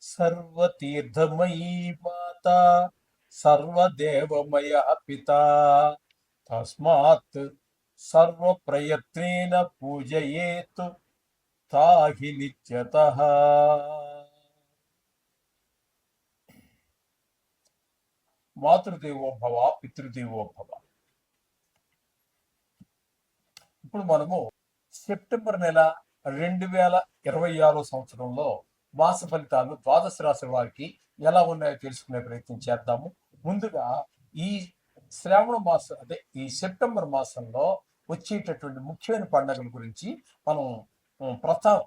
సర్వతీర్థమయీ మాతా సర్వదేవమయ పితా తస్మాత్ సర్వప్రయత్నేన పూజయేత్ తాహి నిత్యతః. మాతృదేవో భవ పితృదేవో భవ. ఇప్పుడు మనము సెప్టెంబర్ నెల 2026 సంవత్సరంలో మాస ఫలితాలు ద్వాదశ రాశి వారికి ఎలా ఉన్నాయో తెలుసుకునే ప్రయత్నం చేద్దాము. ముందుగా ఈ శ్రావణ మాసం అదే ఈ సెప్టెంబర్ మాసంలో వచ్చేటటువంటి ముఖ్యమైన పండుగల గురించి మనం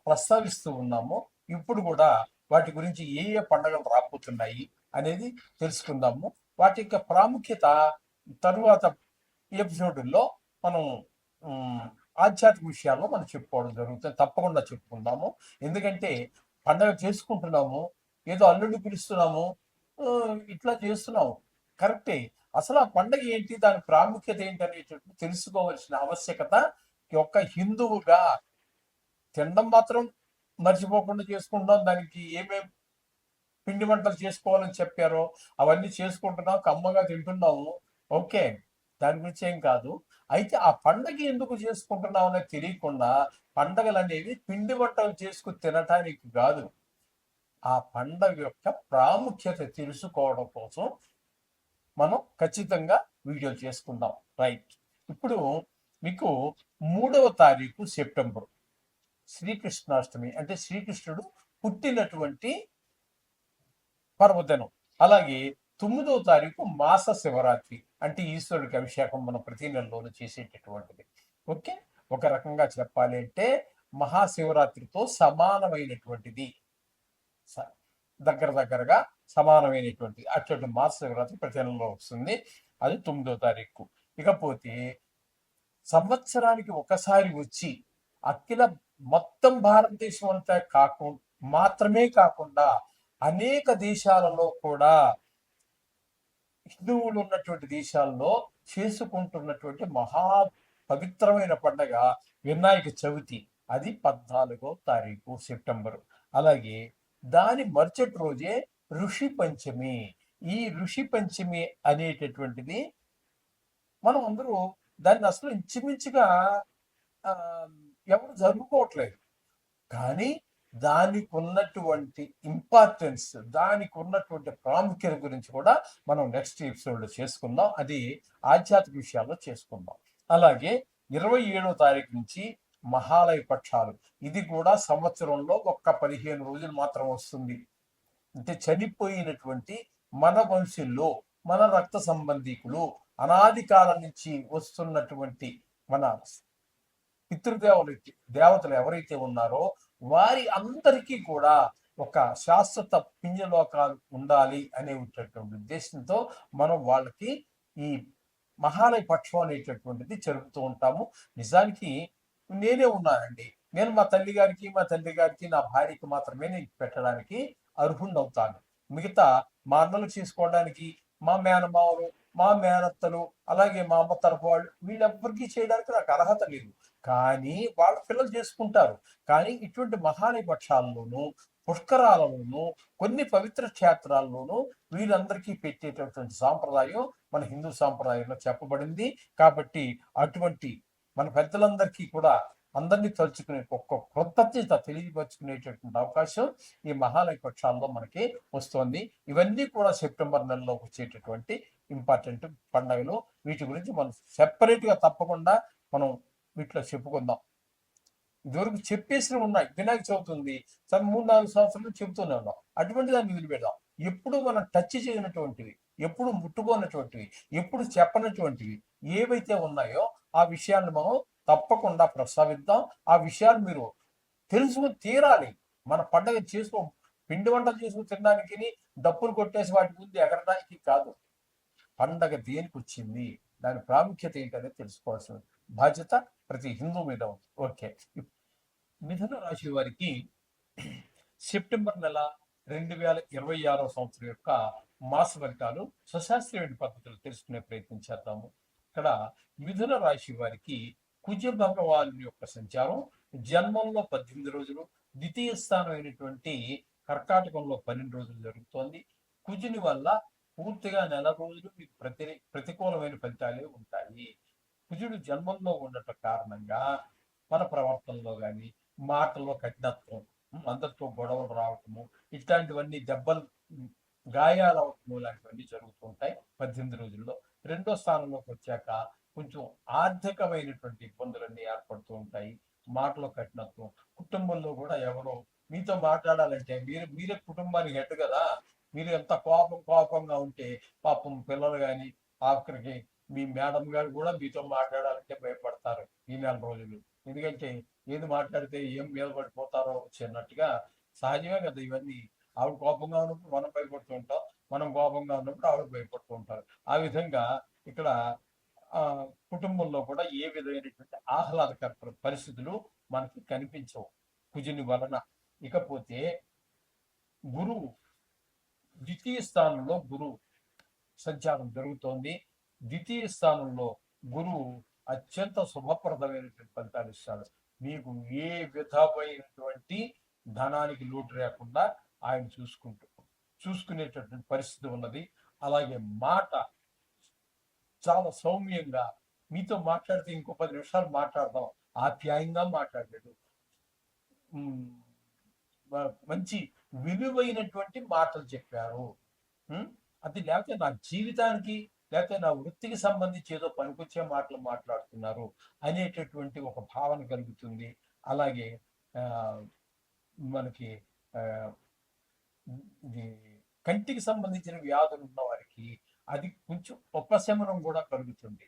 ప్రస్తావిస్తూ ఉన్నాము. ఇప్పుడు కూడా వాటి గురించి ఏ ఏ పండుగలు రాబోతున్నాయి అనేది తెలుసుకుందాము. వాటి యొక్క ప్రాముఖ్యత తరువాత ఎపిసోడ్లో మనం ఆధ్యాత్మిక విషయాల్లో మనం చెప్పుకోవడం జరుగుతుంది. తప్పకుండా చెప్పుకుందాము. ఎందుకంటే పండగ చేసుకుంటున్నాము, ఏదో అల్లుడిని పిలుస్తున్నాము, ఇట్లా చేస్తున్నాము, కరెక్టే. అసలు ఆ పండగ ఏంటి, దాని ప్రాముఖ్యత ఏంటి అనేటట్టు తెలుసుకోవాల్సిన ఆవశ్యకత ఒక హిందువుగా తినడం మాత్రం మర్చిపోకుండా చేసుకుంటున్నాం. దానికి ఏమేం పిండి వంటలు చేసుకోవాలని చెప్పారో అవన్నీ చేసుకుంటున్నాం, కమ్మగా తింటున్నాము. ఓకే, దాని గురించి ఏం కాదు. అయితే ఆ పండగ ఎందుకు చేసుకుంటున్నాం అనేది తెలియకుండా పండగలు అనేవి పిండి వంటలు చేసుకుని తినటానికి కాదు, ఆ పండగ యొక్క ప్రాముఖ్యత తెలుసుకోవడం కోసం మనం ఖచ్చితంగా వీడియో చేసుకుందాం. రైట్. ఇప్పుడు మీకు 3వ తారీఖు సెప్టెంబర్ శ్రీకృష్ణాష్టమి, అంటే శ్రీకృష్ణుడు పుట్టినటువంటి పర్వదినం. అలాగే 9వ తారీఖు మాస శివరాత్రి, అంటే ఈశ్వరుడికి అభిషేకం మనం ప్రతి నెలలోనూ చేసేటటువంటిది. ఓకే, ఒక రకంగా చెప్పాలి అంటే మహాశివరాత్రితో సమానమైనటువంటిది, దగ్గరగా సమానమైనటువంటిది. అటువంటి మాస శివరాత్రి ప్రతి నెలలో వస్తుంది, అది 9వ తారీఖు. ఇకపోతే సంవత్సరానికి ఒకసారి వచ్చి అఖిల మొత్తం భారతదేశం అంతా మాత్రమే కాకుండా అనేక దేశాలలో కూడా, హిందువులు ఉన్నటువంటి దేశాల్లో చేసుకుంటున్నటువంటి మహా పవిత్రమైన పండగ వినాయక చవితి. అది 14వ తారీఖు సెప్టెంబర్. అలాగే దాని మరుసటి రోజే ఋషి పంచమి. ఈ ఋషి పంచమి అనేటటువంటిది మనం అందరూ దాన్ని అసలు ఇంచుమించుగా ఎవరు జరుపుకోవట్లేదు. కానీ దానికి ఉన్నటువంటి ఇంపార్టెన్స్, దానికి ఉన్నటువంటి ప్రాముఖ్యత గురించి కూడా మనం నెక్స్ట్ ఎపిసోడ్లో చేసుకుందాం. అది ఆధ్యాత్మిక విషయాల్లో చేసుకుందాం. అలాగే 27వ తారీఖు నుంచి మహాలయ పక్షాలు. ఇది కూడా సంవత్సరంలో ఒక్క 15 రోజులు మాత్రం వస్తుంది. అంటే చనిపోయినటువంటి మన వంశంలో మన రక్త సంబంధికులు అనాది కాలం నుంచి వస్తున్నటువంటి మన దేవతలు ఎవరైతే ఉన్నారో వారి అందరికీ కూడా ఒక శాశ్వత పుణ్యలోకాలు ఉండాలి అనేటటువంటి ఉద్దేశంతో మనం వాళ్ళకి ఈ మహాలయ పక్షం అనేటటువంటిది జరుపుతూ ఉంటాము. నిజానికి నేనే ఉన్నానండి, నేను మా తండ్రి గారికి నా భార్యకి మాత్రమే నేను పెట్టడానికి అర్హుండవుతాను. మిగతా మా అన్నలు చేసుకోవడానికి, మా మేనమావలు, మా మేనత్తలు, అలాగే మా అమ్మ తరపు వాళ్ళు, వీళ్ళెవ్వరికీ చేయడానికి నాకు అర్హత లేదు. కానీ వాళ్ళ పిల్లలు చేసుకుంటారు. కానీ ఇటువంటి మహాలయ పక్షాల్లోనూ, పుష్కరాలలోనూ, కొన్ని పవిత్ర క్షేత్రాల్లోనూ వీళ్ళందరికీ పెట్టేటటువంటి సాంప్రదాయం మన హిందూ సాంప్రదాయంలో చెప్పబడింది. కాబట్టి అటువంటి మన పెద్దలందరికీ కూడా అందరినీ తలుచుకునే ఒక కృతజ్ఞత తెలియపరుచుకునేటటువంటి అవకాశం ఈ మహాలయ పక్షాల్లో మనకి వస్తోంది. ఇవన్నీ కూడా సెప్టెంబర్ నెలలో వచ్చేటటువంటి ఇంపార్టెంట్ పండుగలు. వీటి గురించి మనం సెపరేట్గా తప్పకుండా మనం వీటిలో చెప్పుకుందాం. ఇదివరకు చెప్పేసినవి ఉన్నాయి. వినాయక చవితి ఉంది, 3-4 సంవత్సరాలు చెబుతూనే ఉన్నాం. అటువంటి దాన్ని వదిలిపెడదాం. ఎప్పుడు మనం టచ్ చేయనటువంటివి, ఎప్పుడు ముట్టుకోనటువంటివి, ఎప్పుడు చెప్పనటువంటివి ఏవైతే ఉన్నాయో ఆ విషయాన్ని మనం తప్పకుండా ప్రస్తావిద్దాం. ఆ విషయాలు మీరు తెలుసుకుని తీరాలి. మన పండగ పిండి వంటలు చేసుకుని తినడానికి, డప్పులు కొట్టేసి వాటి ముందు ఎగరడానికి కాదు. పండగ దేనికి వచ్చింది, దాని ప్రాముఖ్యత ఏంటనేది తెలుసుకోవాల్సిన బాధ్యత ప్రతి హిందూ మీద ఉంది. ఓకే, మిథున రాశి వారికి సెప్టెంబర్ నెల 2026 సంవత్సరం యొక్క మాస ఫలితాలు సుశాస్త్రీయ పద్ధతులు తెలుసుకునే ప్రయత్నం చేద్దాము. ఇక్కడ మిథున రాశి వారికి కుజ భగవాను యొక్క సంచారం జన్మంలో 18 రోజులు, ద్వితీయ స్థానం అయినటువంటి కర్కాటకంలో 12 రోజులు జరుగుతోంది. కుజుని వల్ల పూర్తిగా నెల రోజులు మీకు ప్రతికూలమైన ఫలితాలే ఉంటాయి. కుజుడు జన్మంలో ఉండటం కారణంగా మన ప్రవర్తనలో కానీ, మాటల్లో కఠినత్వం, అందరితో గొడవలు రావటము, ఇట్లాంటివన్నీ దెబ్బలు, గాయాలు అవటము లాంటివన్నీ జరుగుతూ ఉంటాయి 18 రోజుల్లో. రెండో స్థానంలోకి వచ్చాక కొంచెం ఆర్థికమైనటువంటి ఇబ్బందులన్నీ ఏర్పడుతూ ఉంటాయి. మాటలో కఠినత్వం, కుటుంబంలో కూడా ఎవరో మీతో మాట్లాడాలంటే మీరే కుటుంబానికి హెడ్ కదా, మీరు ఎంత కోపంగా ఉంటే పాపం పిల్లలు కానీ, ఆఖరికి మీ మేడం గారు కూడా మీతో మాట్లాడాలంటే భయపడతారు ఈ నెల రోజులు. ఎందుకంటే ఏది మాట్లాడితే ఏం మీద పడిపోతారో చిన్నట్టుగా సహజమే కదా ఇవన్నీ. ఆవిడ కోపంగా ఉన్నప్పుడు మనం భయపడుతూ ఉంటాం, మనం కోపంగా ఉన్నప్పుడు ఆవిడ భయపడుతూ ఉంటారు. ఆ విధంగా ఇక్కడ ఆ కుటుంబంలో కూడా ఏ విధమైనటువంటి ఆహ్లాదకర పరిస్థితులు మనకి కనిపించవు కుజుని వలన. ఇకపోతే గురువు ద్వితీయ స్థానంలో గురువు సంచారం జరుగుతోంది. ద్వితీయ స్థానంలో గురువు అత్యంత శుభప్రదమైనటువంటి ఫలితాలు ఇస్తాడు. మీకు ఏ విధమైనటువంటి ధనానికి లోటు లేకుండా ఆయన చూసుకునేటటువంటి పరిస్థితి ఉన్నది. అలాగే మాట చాలా సౌమ్యంగా, మీతో మాట్లాడితే ఇంకో 10 నిమిషాలు మాట్లాడదాం, ఆప్యాయంగా మాట్లాడాడు. మంచి విలువైనటువంటి మాటలు చెప్పారు. అది లేకపోతే నా జీవితానికి, లేకపోతే నా వృత్తికి సంబంధించి ఏదో పనికొచ్చే మాటలు మాట్లాడుతున్నారు అనేటటువంటి ఒక భావన కలుగుతుంది. అలాగే మనకి కంటికి సంబంధించిన వ్యాధులు ఉన్న వారికి అది కొంచెం ఉపశమనం కూడా కలుగుతుంది.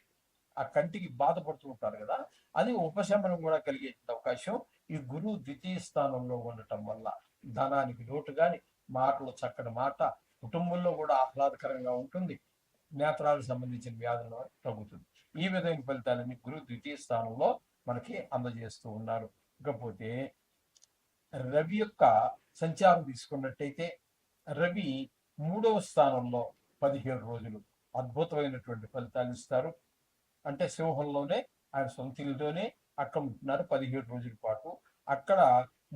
ఆ కంటికి బాధపడుతూ ఉంటారు కదా, అది ఉపశమనం కూడా కలిగే అవకాశం ఈ గురువు ద్వితీయ స్థానంలో ఉండటం వల్ల. ధనానికి లోటు కానీ, మాటలు చక్కటి మాట, కుటుంబంలో కూడా ఆహ్లాదకరంగా ఉంటుంది, నేత్రాలకు సంబంధించిన వ్యాధులు తగ్గుతుంది. ఈ విధమైన ఫలితాలన్నీ గురువు ద్వితీయ స్థానంలో మనకి అందజేస్తూ ఉన్నారు. ఇకపోతే రవి యొక్క సంచారం తీసుకున్నట్టయితే రవి 3వ స్థానంలో 17 రోజులు అద్భుతమైనటువంటి ఫలితాలు ఇస్తారు. అంటే సింహంలోనే ఆయన సొంత ఇల్లులోనే అక్కడ ఉంటున్నారు 17 రోజుల పాటు. అక్కడ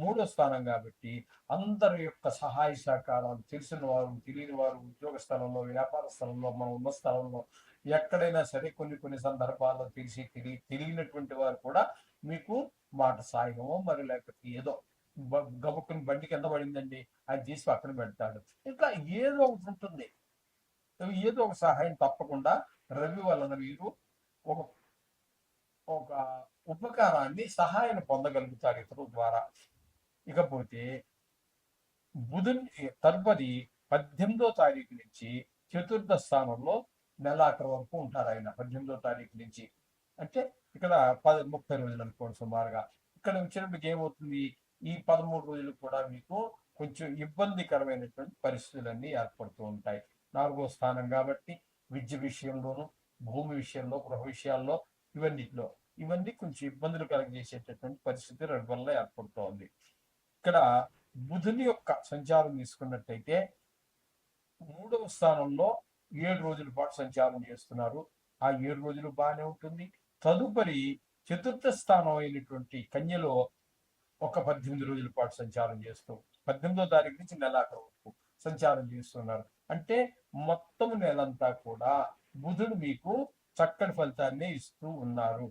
3వ స్థానం కాబట్టి అందరి యొక్క సహాయ సహకారాలు, తెలిసిన వారు, తెలియని వారు, ఉద్యోగ స్థలంలో, వ్యాపార స్థలంలో, మనం ఉన్న స్థలంలో ఎక్కడైనా సరే కొన్ని సందర్భాల్లో తెలియనటువంటి వారు కూడా మీకు మాట సాయమో మరి లేకపోతే ఏదో గబుక్కుని బండి కింద పడిందండి ఆయన తీసి పక్కన పెడతాడు. ఇట్లా ఏదో ఒకటి ఉంటుంది, ఏదో ఒక సహాయం తప్పకుండా రవి వలన మీరు ఒక ఒక ఉపకారాన్ని, సహాయాన్ని పొందగలుగుతారు ఇతరుల ద్వారా. ఇకపోతే బుధుని తదుపరి 18వ తారీఖు నుంచి చతుర్థ స్థానంలో నెలాఖరు వరకు ఉంటారు ఆయన. 18వ తారీఖు నుంచి అంటే ఇక్కడ 30 రోజులు అనుకోండి సుమారుగా. ఇక్కడ వచ్చినప్పటికి ఏమవుతుంది, ఈ 13 రోజులు కూడా మీకు కొంచెం ఇబ్బందికరమైనటువంటి పరిస్థితులన్నీ ఏర్పడుతూ ఉంటాయి. 4వ స్థానం కాబట్టి విద్య విషయంలోనూ, భూమి విషయంలో, గృహ విషయాల్లో, ఇవన్నీ కొంచెం ఇబ్బందులు కలగజేసేటటువంటి పరిస్థితి రవి వల్ల ఏర్పడుతోంది. ఇక్కడ బుధుని యొక్క సంచారం తీసుకున్నట్టయితే 3వ స్థానంలో 7 రోజుల పాటు సంచారం చేస్తున్నారు. ఆ 7 రోజులు బాగానే ఉంటుంది. తదుపరి చతుర్థ స్థానం అయినటువంటి కన్యలో ఒక 18 రోజుల పాటు సంచారం చేస్తూ 18వ తారీఖు నుంచి నెలాఖరు వరకు సంచారం చేస్తున్నారు. అంటే మొత్తం నెలంతా కూడా బుధుడు మీకు చక్కటి ఫలితాన్ని ఇస్తూ ఉన్నారు.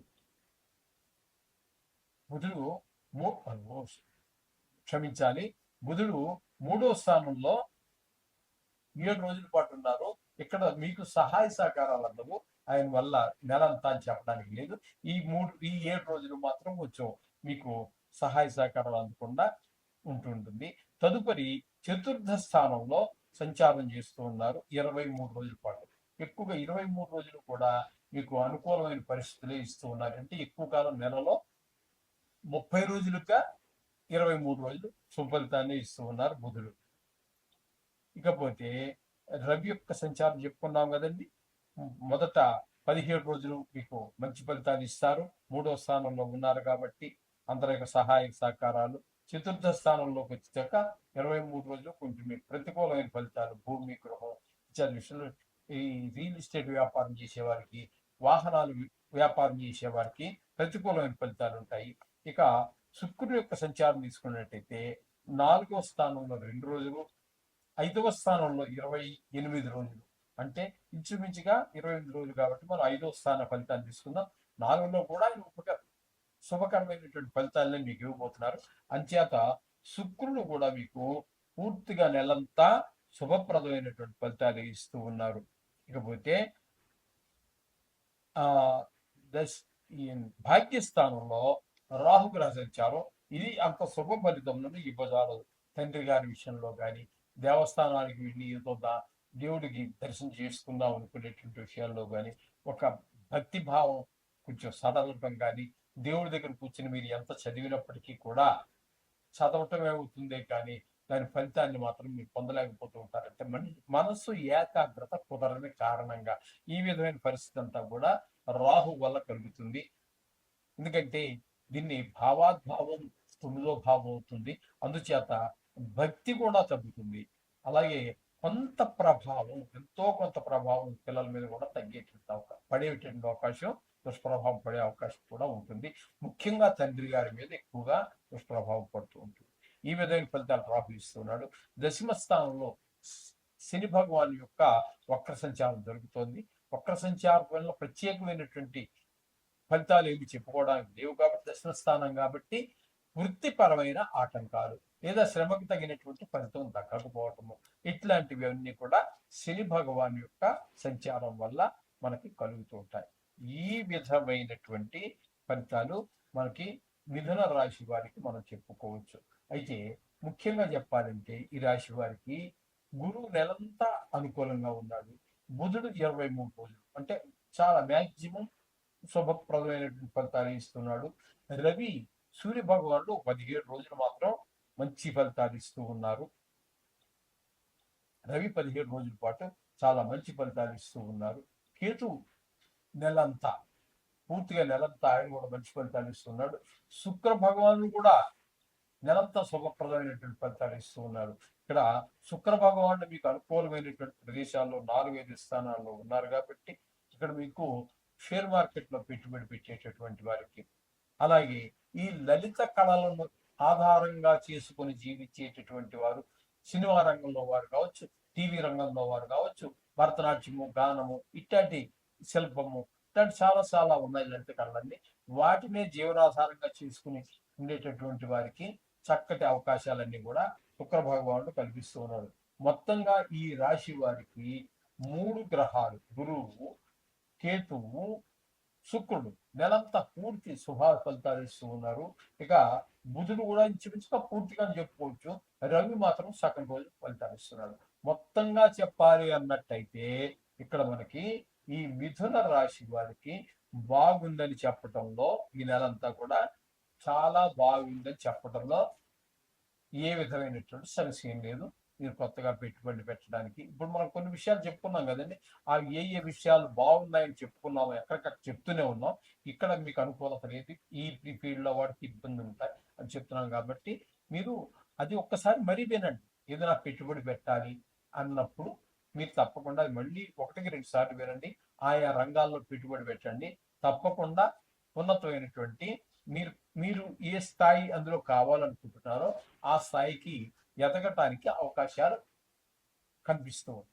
బుధుడు క్షమించాలి, బుధుడు 3వ స్థానంలో 7 రోజుల పాటు ఉన్నారు. ఇక్కడ మీకు సహాయ సహకారాలు అందవు ఆయన వల్ల నెలంతా అని చెప్పడానికి లేదు. ఈ 7 రోజులు మాత్రం కొంచెం మీకు సహాయ సహకారాలు అందకుండా ఉంటుంటుంది. తదుపరి చతుర్థ స్థానంలో సంచారం చేస్తూ ఉన్నారు 23 రోజుల పాటు. ఎక్కువగా 23 రోజులు కూడా మీకు అనుకూలమైన పరిస్థితులే ఇస్తూ ఉన్నారు. అంటే ఎక్కువ కాలం, నెలలో 30 రోజులుగా 23 రోజులు సుఫలితాన్ని ఇస్తూ ఉన్నారు బుధుడు. ఇకపోతే రవి యొక్క సంచారం చెప్పుకున్నాం కదండి. మొదట 17 రోజులు మీకు మంచి ఫలితాన్ని ఇస్తారు, 3వ స్థానంలో ఉన్నారు కాబట్టి అందరి యొక్క సహాయ సహకారాలు. చతుర్థ స్థానంలోకి వచ్చాక 23 రోజులు కొంచెం మీకు ప్రతికూలమైన ఫలితాలు, భూమి, గృహం ఇత్యాది విషయంలో, ఈ రియల్ ఎస్టేట్ వ్యాపారం చేసేవారికి, వాహనాలు వ్యాపారం చేసేవారికి ప్రతికూలమైన ఫలితాలు ఉంటాయి. ఇక శుక్రుడు యొక్క సంచారం తీసుకున్నట్టయితే నాలుగో స్థానంలో 2 రోజులు, 5వ స్థానంలో 28 రోజులు. అంటే ఇంచుమించుగా 28 రోజులు కాబట్టి మనం 5వ స్థాన ఫలితాన్ని తీసుకుందాం. 4లో కూడా శుభకరమైనటువంటి ఫలితాలని మీకు ఇవ్వబోతున్నారు. అంచేత శుక్రుడు కూడా మీకు పూర్తిగా నెలంతా శుభప్రదమైనటువంటి ఫలితాలు ఇస్తూ ఉన్నారు. ఇకపోతే ఆ దశ ఈ భాగ్యస్థానంలో రాహుగ్రహ సంచారం ఇది అంత శుభ ఫలితములను ఇవ్వజాలదు. తండ్రి గారి విషయంలో కానీ, దేవస్థానానికి వెళ్ళి ఏదో దేవుడికి దర్శనం చేసుకుందాం అనుకునేటువంటి విషయాల్లో కానీ, ఒక భక్తి భావం కొంచెం సడలటం కానీ, దేవుడి దగ్గర కూర్చుని మీరు ఎంత చదివినప్పటికీ కూడా చదవటం ఏమవుతుందే కానీ దాని ఫలితాన్ని మాత్రం మీరు పొందలేకపోతూ ఉంటారు. అంటే మనస్సు ఏకాగ్రత కుదరని కారణంగా ఈ విధమైన పరిస్థితి అంతా కూడా రాహు వల్ల కలుగుతుంది. ఎందుకంటే దీన్ని భావాద్భావం 9వ భావం అవుతుంది. అందుచేత భక్తి కూడా తగ్గుతుంది. అలాగే కొంత ప్రభావం, ఎంతో కొంత ప్రభావం పిల్లల మీద కూడా పడేటువంటి అవకాశం, దుష్ప్రభావం పడే అవకాశం కూడా ఉంటుంది. ముఖ్యంగా తండ్రి గారి మీద ఎక్కువగా దుష్ప్రభావం పడుతూ ఉంటుంది. ఈ విధమైన ఫలితాలు రాహు ఇస్తున్నాడు. దశమ స్థానంలో శని భగవాన్ యొక్క వక్ర సంచారం జరుగుతోంది. వక్ర సంచారం వల్ల ప్రత్యేకమైనటువంటి ఫలితాలు ఏమి చెప్పుకోవడానికి లేవు కాబట్టి, దశమ స్థానం కాబట్టి వృత్తిపరమైన ఆటంకాలు లేదా శ్రమకు తగినటువంటి ఫలితం దక్కకపోవటము, ఇట్లాంటివి అన్నీ కూడా శని భగవాన్ యొక్క సంచారం వల్ల మనకి కలుగుతూ ఉంటాయి. ఈ విధమైనటువంటి ఫలితాలు మనకి మిథున రాశి వారికి మనం చెప్పుకోవచ్చు. అయితే ముఖ్యంగా చెప్పాలంటే ఈ రాశి వారికి గురువు నెలంతా అనుకూలంగా ఉన్నాడు. బుధుడు 23 రోజులు అంటే చాలా మ్యాక్సిమం శుభప్రదమైనటువంటి ఫలితాలు ఇస్తున్నాడు. రవి సూర్య భగవానుడు 17 రోజులు మాత్రం మంచి ఫలితాలు ఇస్తూ ఉన్నారు. రవి 17 రోజుల పాటు చాలా మంచి ఫలితాలు ఇస్తూ ఉన్నారు. కేతు నెలంతా పూర్తిగా నెలంతా ఆయన కూడా మంచి ఫలితాలు ఇస్తున్నాడు. శుక్ర భగవానుడు కూడా నెలంతా శుభప్రదమైనటువంటి ఫలితాలు ఇస్తూ ఉన్నారు. ఇక్కడ శుక్ర భగవానుడు మీకు అనుకూలమైనటువంటి ప్రదేశాల్లో 4-5 స్థానాల్లో ఉన్నారు కాబట్టి ఇక్కడ మీకు షేర్ మార్కెట్ లో పెట్టుబడి పెట్టేటటువంటి వారికి, అలాగే ఈ లలిత కళలను ఆధారంగా చేసుకుని జీవించేటటువంటి వారు, సినిమా రంగంలో వారు కావచ్చు, టీవీ రంగంలో వారు కావచ్చు, భరతనాట్యము, గానము, ఇట్లాంటి శిల్పము, ఇట్లాంటి చాలా చాలా ఉన్నాయి లలిత కళలన్నీ. వాటినే జీవనాధారంగా చేసుకుని ఉండేటటువంటి వారికి చక్కటి అవకాశాలన్నీ కూడా శుక్ర భగవానుడు కల్పిస్తూ ఉన్నారు. మొత్తంగా ఈ రాశి వారికి 3 గ్రహాలు గురువు, కేతువు, శుక్రుడు నెలంతా పూర్తి శుభ ఫలితాలు ఇస్తూ ఉన్నారు. ఇక బుధుడు కూడా ఇంచుమించుగా పూర్తిగా చెప్పుకోవచ్చు. రవి మాత్రం సగం రోజు ఫలితాలు ఇస్తున్నాడు. మొత్తంగా చెప్పాలి అన్నట్టయితే ఇక్కడ మనకి ఈ మిథున రాశి వారికి బాగుందని చెప్పటంలో, ఈ నెలంతా కూడా చాలా బాగుందని చెప్పడంలో ఏ విధమైనటువంటి సమస్య ఏం లేదు. మీరు కొత్తగా పెట్టుబడి పెట్టడానికి ఇప్పుడు మనం కొన్ని విషయాలు చెప్పుకున్నాం కదండి. ఆ ఏ విషయాలు బాగున్నాయని చెప్పుకున్నామో ఎక్కడికక్కడ చెప్తూనే ఉన్నాం. ఇక్కడ మీకు అనుకూలత లేదు, ఈ ఫీల్డ్ లో వాడికి ఇబ్బంది ఉంటాయి అని చెప్తున్నాం కాబట్టి మీరు అది ఒక్కసారి మరీ వినండి. ఏదైనా పెట్టుబడి పెట్టాలి అన్నప్పుడు మీరు తప్పకుండా మళ్ళీ 1-2 సార్లు వినండి. ఆయా రంగాల్లో పెట్టుబడి పెట్టండి. తప్పకుండా ఉన్నతమైనటువంటి మీరు ఏ స్థాయి అందులో కావాలనుకుంటున్నారో ఆ స్థాయికి ఎదగటానికి అవకాశాలు కనిపిస్తూ ఉంటాయి.